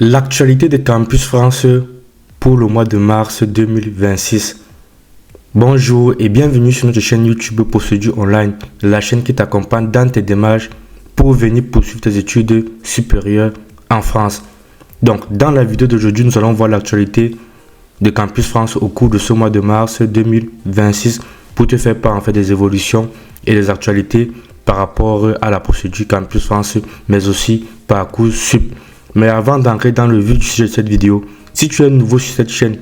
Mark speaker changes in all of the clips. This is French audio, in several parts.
Speaker 1: L'actualité de Campus France pour le mois de mars 2026. Bonjour et bienvenue sur notre chaîne YouTube Procédure Online, la chaîne qui t'accompagne dans tes démarches pour venir poursuivre tes études supérieures en France. Donc, dans la vidéo d'aujourd'hui, nous allons voir l'actualité de Campus France au cours de ce mois de mars 2026 pour te faire part des évolutions et des actualités par rapport à la procédure Campus France, mais aussi Parcoursup. Mais avant d'entrer dans le vif du sujet de cette vidéo, si tu es nouveau sur cette chaîne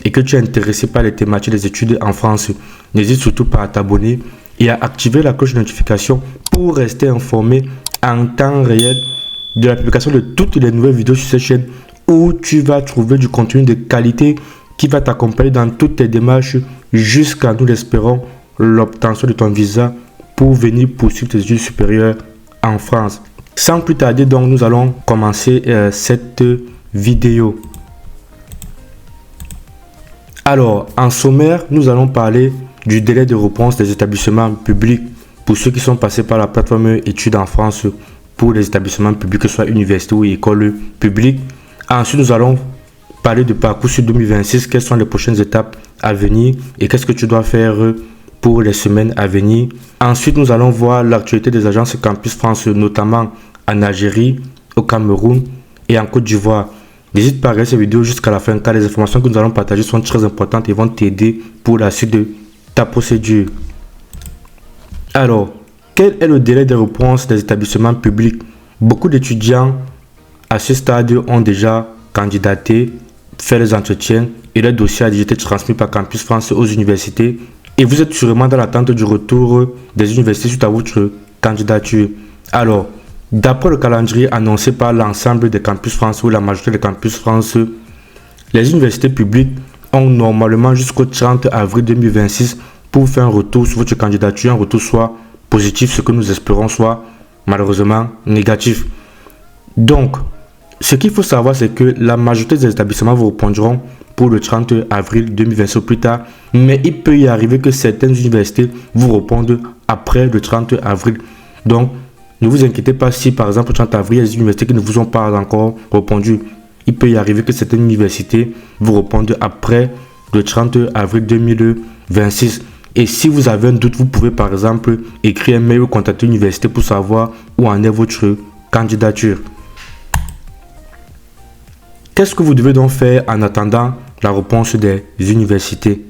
Speaker 1: et que tu es intéressé par les thématiques des études en France, n'hésite surtout pas à t'abonner et à activer la cloche de notification pour rester informé en temps réel de la publication de toutes les nouvelles vidéos sur cette chaîne où tu vas trouver du contenu de qualité qui va t'accompagner dans toutes tes démarches jusqu'à, nous l'espérons, l'obtention de ton visa pour venir poursuivre tes études supérieures en France. Sans plus tarder, donc, nous allons commencer cette vidéo. Alors, en sommaire, nous allons parler du délai de réponse des établissements publics pour ceux qui sont passés par la plateforme études en France pour les établissements publics, que ce soit université ou école publique. Ensuite, nous allons parler de Parcoursup 2026, quelles sont les prochaines étapes à venir et qu'est-ce que tu dois faire pour les semaines à venir. Ensuite, nous allons voir l'actualité des agences Campus France, notamment en Algérie, au Cameroun et en Côte d'Ivoire. N'hésite pas à regarder cette vidéo jusqu'à la fin car les informations que nous allons partager sont très importantes et vont t'aider pour la suite de ta procédure. Alors, quel est le délai de réponse des établissements publics? Beaucoup d'étudiants à ce stade ont déjà candidaté, fait les entretiens et leur dossier a déjà été transmis par Campus France aux universités. Et vous êtes sûrement dans l'attente du retour des universités suite à votre candidature. Alors, d'après le calendrier annoncé par l'ensemble des Campus France ou la majorité des Campus France, les universités publiques ont normalement jusqu'au 30 avril 2026 pour faire un retour sur votre candidature, un retour soit positif, ce que nous espérons, soit malheureusement négatif. Donc, ce qu'il faut savoir, c'est que la majorité des établissements vous répondront pour le 30 avril 2026 au plus tard, mais il peut y arriver que certaines universités vous répondent après le 30 avril. Donc, ne vous inquiétez pas si par exemple le 30 avril, il y a des universités qui ne vous ont pas encore répondu. Il peut y arriver que certaines universités vous répondent après le 30 avril 2026. Et si vous avez un doute, vous pouvez par exemple écrire un mail ou contacter l'université pour savoir où en est votre candidature. Qu'est-ce que vous devez donc faire en attendant la réponse des universités?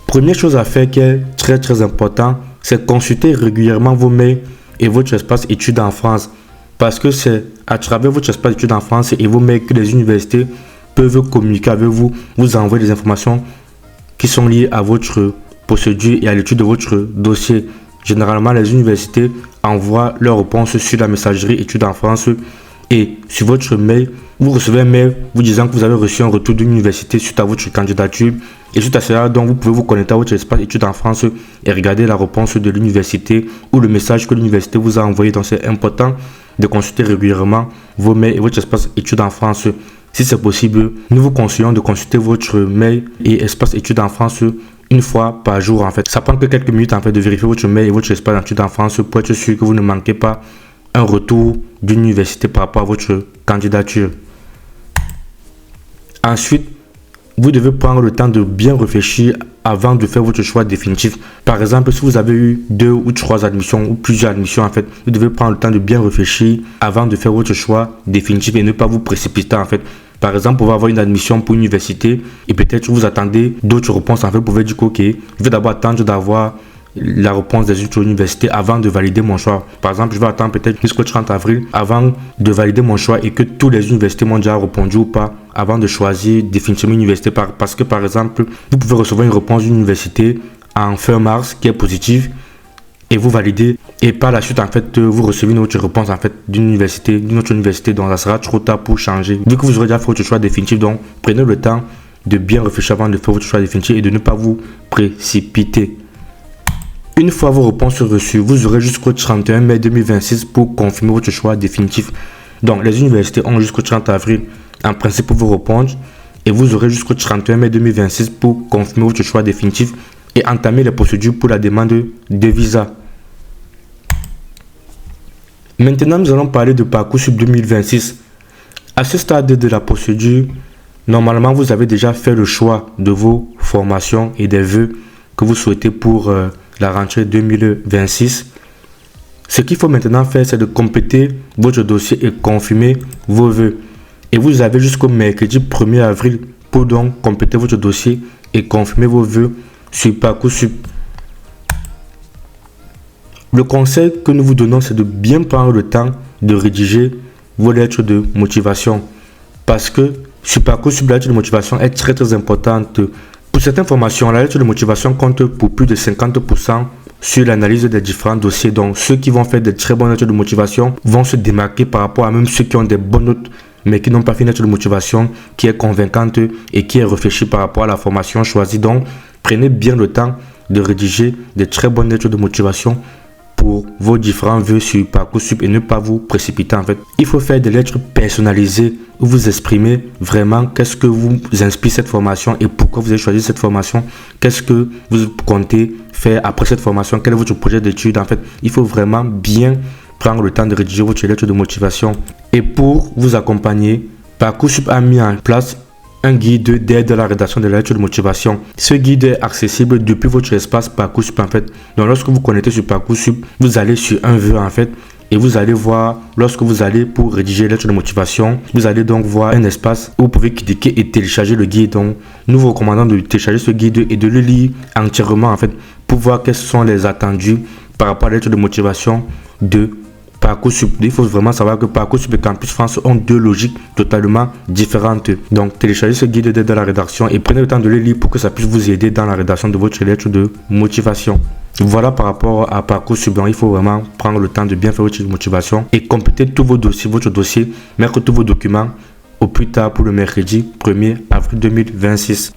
Speaker 1: Première chose à faire qui est très important, c'est consulter régulièrement vos mails et votre espace études en France. Parce que c'est à travers votre espace études en France et vos mails que les universités peuvent communiquer avec vous, vous envoyer des informations qui sont liées à votre procédure et à l'étude de votre dossier. Généralement, les universités envoient leurs réponses sur la messagerie études en France. Et sur votre mail, vous recevez un mail vous disant que vous avez reçu un retour d'une université suite à votre candidature. Et suite à cela, donc, vous pouvez vous connecter à votre espace études en France et regarder la réponse de l'université ou le message que l'université vous a envoyé. Donc, c'est important de consulter régulièrement vos mails et votre espace études en France. Si c'est possible, nous vous conseillons de consulter votre mail et espace études en France une fois par jour. En fait, ça prend que quelques minutes en fait de vérifier votre mail et votre espace études en France pour être sûr que vous ne manquez pas un retour d'une université par rapport à votre candidature. Ensuite, vous devez prendre le temps de bien réfléchir avant de faire votre choix définitif. Par exemple, si vous avez eu 2 ou 3 admissions ou plusieurs admissions, en fait, vous devez prendre le temps de bien réfléchir avant de faire votre choix définitif et ne pas vous précipiter en fait. Par exemple, vous pouvez avoir une admission pour une université et peut-être vous attendez d'autres réponses. En fait, vous pouvez dire ok, je vais d'abord attendre d'avoir la réponse des autres universités avant de valider mon choix. Par exemple, je vais attendre peut-être jusqu'au 30 avril avant de valider mon choix et que toutes les universités m'ont déjà répondu ou pas avant de choisir définitivement une université. Parce que par exemple, vous pouvez recevoir une réponse d'une université en fin mars qui est positive et vous validez et par la suite en fait vous recevez une autre réponse en fait d'une autre université, donc ça sera trop tard pour changer. Vu que vous aurez déjà fait votre choix définitif, donc prenez le temps de bien réfléchir avant de faire votre choix définitif et de ne pas vous précipiter. Une fois vos réponses reçues, vous aurez jusqu'au 31 mai 2026 pour confirmer votre choix définitif. Donc, les universités ont jusqu'au 30 avril en principe pour vous répondre et vous aurez jusqu'au 31 mai 2026 pour confirmer votre choix définitif et entamer les procédures pour la demande de visa. Maintenant, nous allons parler de Parcoursup 2026. À ce stade de la procédure, normalement, vous avez déjà fait le choix de vos formations et des vœux que vous souhaitez pour la rentrée 2026. Ce qu'il faut maintenant faire, c'est de compléter votre dossier et confirmer vos vœux. Et vous avez jusqu'au mercredi 1er avril pour donc compléter votre dossier et confirmer vos vœux sur Parcoursup. Le conseil que nous vous donnons, c'est de bien prendre le temps de rédiger vos lettres de motivation. Parce que sur Parcoursup, la lettre de motivation est très importante. Pour certaines formations, la lettre de motivation compte pour plus de 50% sur l'analyse des différents dossiers. Donc, ceux qui vont faire des très bonnes lettres de motivation vont se démarquer par rapport à même ceux qui ont des bonnes notes, mais qui n'ont pas fait une lettre de motivation qui est convaincante et qui est réfléchie par rapport à la formation choisie. Donc, prenez bien le temps de rédiger des très bonnes lettres de motivation pour vos différents vœux sur Parcoursup et ne pas vous précipiter en fait. Il faut faire des lettres personnalisées où vous exprimez vraiment qu'est-ce que vous inspire cette formation et pourquoi vous avez choisi cette formation, qu'est-ce que vous comptez faire après cette formation, quel est votre projet d'études en fait. Il faut vraiment bien prendre le temps de rédiger votre lettre de motivation. Et pour vous accompagner, Parcoursup a mis en place un guide d'aide à la rédaction de la lettre de motivation. Ce guide est accessible depuis votre espace Parcoursup en fait. Donc lorsque vous connectez sur Parcoursup, vous allez sur un vœu en fait et vous allez voir, lorsque vous allez pour rédiger la lettre de motivation, vous allez donc voir un espace où vous pouvez cliquer et télécharger le guide. Donc nous vous recommandons de télécharger ce guide et de le lire entièrement en fait pour voir quels sont les attendus par rapport à la lettre de motivation de Parcoursup. Il faut vraiment savoir que Parcoursup et Campus France ont deux logiques totalement différentes. Donc, téléchargez ce guide d'aide à la rédaction et prenez le temps de le lire pour que ça puisse vous aider dans la rédaction de votre lettre de motivation. Voilà par rapport à Parcoursup. Donc, il faut vraiment prendre le temps de bien faire votre motivation et compléter tous vos dossiers, votre dossier, mettre tous vos documents au plus tard pour le mercredi 1er avril 2026.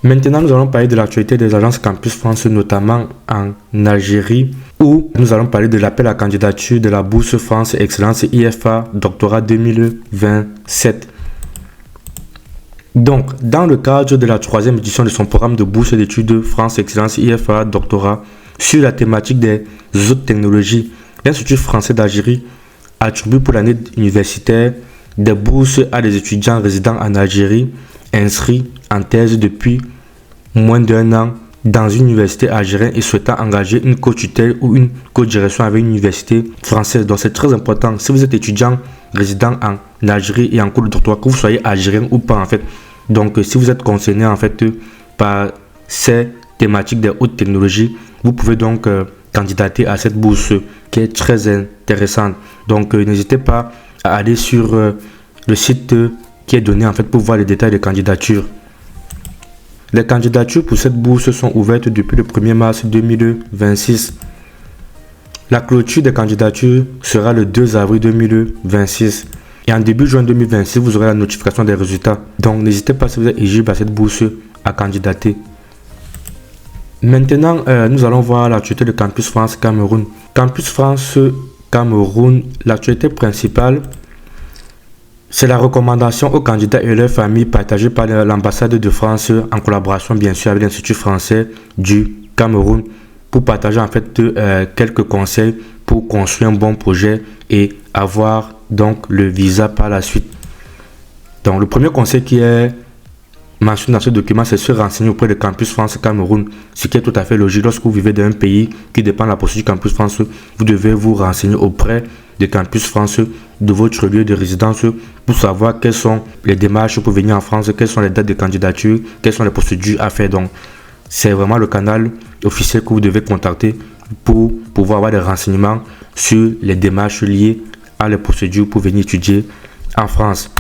Speaker 1: Maintenant, nous allons parler de l'actualité des agences Campus France, notamment en Algérie, où nous allons parler de l'appel à candidature de la Bourse France Excellence IFA Doctorat 2027. Donc, dans le cadre de la 3e édition de son programme de bourse d'études France Excellence IFA Doctorat sur la thématique des hautes technologies, l'Institut français d'Algérie attribue pour l'année universitaire des bourses à des étudiants résidant en Algérie inscrits en thèse depuis moins d'un an dans une université algérienne et souhaitant engager une co-tutelle ou une co-direction avec une université française. Donc c'est très important. Si vous êtes étudiant résident en Algérie et en cours de doctorat, que vous soyez algérien ou pas en fait. Donc si vous êtes concerné en fait par ces thématiques des hautes technologies, vous pouvez donc candidater à cette bourse qui est très intéressante. Donc n'hésitez pas à aller sur le site qui est donné en fait pour voir les détails des candidatures. Les candidatures pour cette bourse sont ouvertes depuis le 1er mars 2026. La clôture des candidatures sera le 2 avril 2026. Et en début juin 2026, vous aurez la notification des résultats. Donc n'hésitez pas, si vous êtes éligible à cette bourse, à candidater. Maintenant, nous allons voir l'actualité de Campus France Cameroun. Campus France Cameroun, l'actualité principale, c'est la recommandation aux candidats et leurs familles partagée par l'ambassade de France en collaboration bien sûr avec l'Institut français du Cameroun pour partager en fait quelques conseils pour construire un bon projet et avoir donc le visa par la suite. Donc le premier conseil qui est mentionné dans ce document, c'est se renseigner auprès de Campus France Cameroun, ce qui est tout à fait logique. Lorsque vous vivez dans un pays qui dépend de la procédure Campus France, vous devez vous renseigner auprès de Campus France de votre lieu de résidence pour savoir quelles sont les démarches pour venir en France, quelles sont les dates de candidature, quelles sont les procédures à faire. Donc c'est vraiment le canal officiel que vous devez contacter pour pouvoir avoir des renseignements sur les démarches liées à les procédures pour venir étudier en France.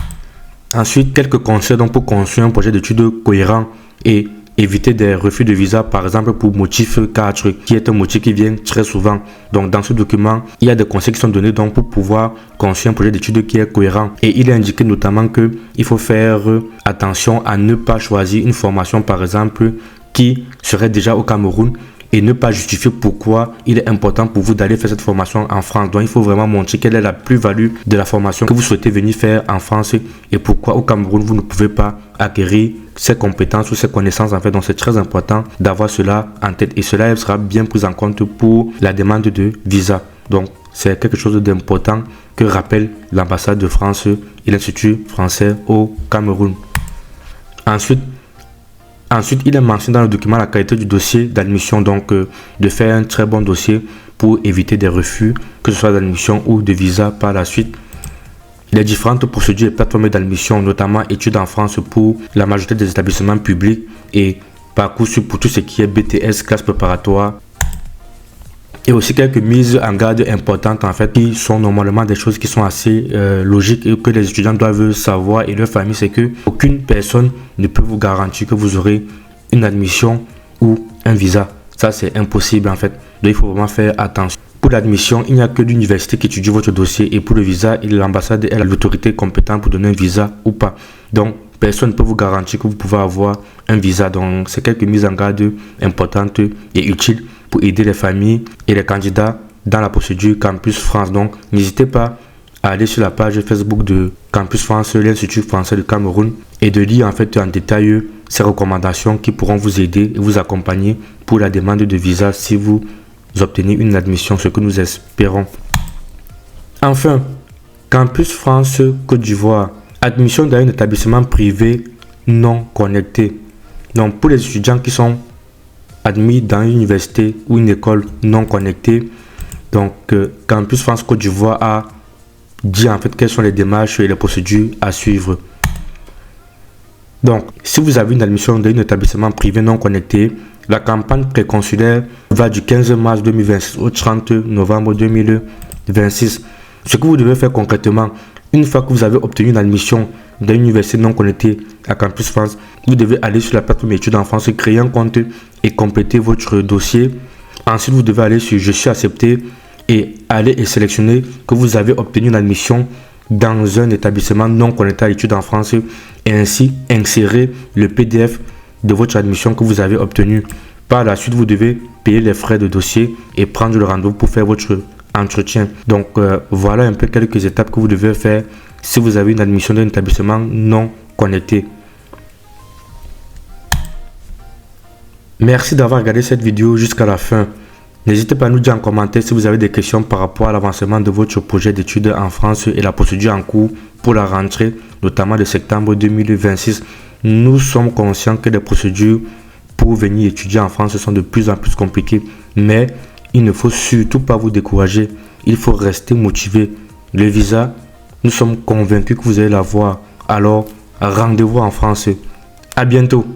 Speaker 1: Ensuite, quelques conseils donc pour construire un projet d'études cohérent et éviter des refus de visa, par exemple pour motif 4, qui est un motif qui vient très souvent. Donc dans ce document, il y a des conseils qui sont donnés donc pour pouvoir construire un projet d'études qui est cohérent. Et il est indiqué notamment qu'il faut faire attention à ne pas choisir une formation, par exemple, qui serait déjà au Cameroun et ne pas justifier pourquoi il est important pour vous d'aller faire cette formation en France. Donc il faut vraiment montrer quelle est la plus-value de la formation que vous souhaitez venir faire en France et pourquoi au Cameroun vous ne pouvez pas acquérir ces compétences ou ces connaissances en fait. Donc c'est très important d'avoir cela en tête et cela sera bien pris en compte pour la demande de visa. Donc c'est quelque chose d'important que rappelle l'ambassade de France et l'Institut français au Cameroun. Ensuite, il est mentionné dans le document la qualité du dossier d'admission, donc de faire un très bon dossier pour éviter des refus, que ce soit d'admission ou de visa par la suite. Les différentes procédures et plateformes d'admission, notamment études en France pour la majorité des établissements publics et Parcoursup pour tout ce qui est BTS, classe préparatoire. Et aussi quelques mises en garde importantes en fait, qui sont normalement des choses qui sont assez logiques et que les étudiants doivent savoir et leur famille, c'est que aucune personne ne peut vous garantir que vous aurez une admission ou un visa. Ça c'est impossible en fait, donc il faut vraiment faire attention. Pour l'admission, il n'y a que l'université qui étudie votre dossier et pour le visa, l'ambassade est l'autorité compétente pour donner un visa ou pas. Donc personne ne peut vous garantir que vous pouvez avoir un visa. Donc c'est quelques mises en garde importantes et utiles pour aider les familles et les candidats dans la procédure Campus France. Donc n'hésitez pas à aller sur la page Facebook de Campus France, l'Institut français du Cameroun, et de lire en fait en détail ces recommandations qui pourront vous aider et vous accompagner pour la demande de visa si vous obtenez une admission, ce que nous espérons. Enfin, Campus France Côte d'Ivoire, admission dans un établissement privé non connecté. Donc pour les étudiants qui sont admis dans une université ou une école non connectée, donc Campus France Côte d'Ivoire a dit en fait quelles sont les démarches et les procédures à suivre. Donc si vous avez une admission dans un établissement privé non connecté, la campagne préconsulaire va du 15 mars 2026 au 30 novembre 2026. Ce que vous devez faire concrètement, une fois que vous avez obtenu une admission dans une université non connectée à Campus France, vous devez aller sur la plateforme études en France, créer un compte et compléter votre dossier. Ensuite, vous devez aller sur Je suis accepté et aller et sélectionner que vous avez obtenu une admission dans un établissement non connecté à l'étude en France et ainsi insérer le PDF de votre admission que vous avez obtenu. Par la suite, vous devez payer les frais de dossier et prendre le rendez-vous pour faire votre entretien. Donc voilà un peu quelques étapes que vous devez faire si vous avez une admission d'un établissement non connecté. Merci d'avoir regardé cette vidéo jusqu'à la fin. N'hésitez pas à nous dire en commentaire si vous avez des questions par rapport à l'avancement de votre projet d'études en France et la procédure en cours pour la rentrée, notamment de septembre 2026. Nous sommes conscients que les procédures pour venir étudier en France sont de plus en plus compliquées, mais il ne faut surtout pas vous décourager. Il faut rester motivé. Le visa, nous sommes convaincus que vous allez l'avoir. Alors, rendez-vous en France. À bientôt.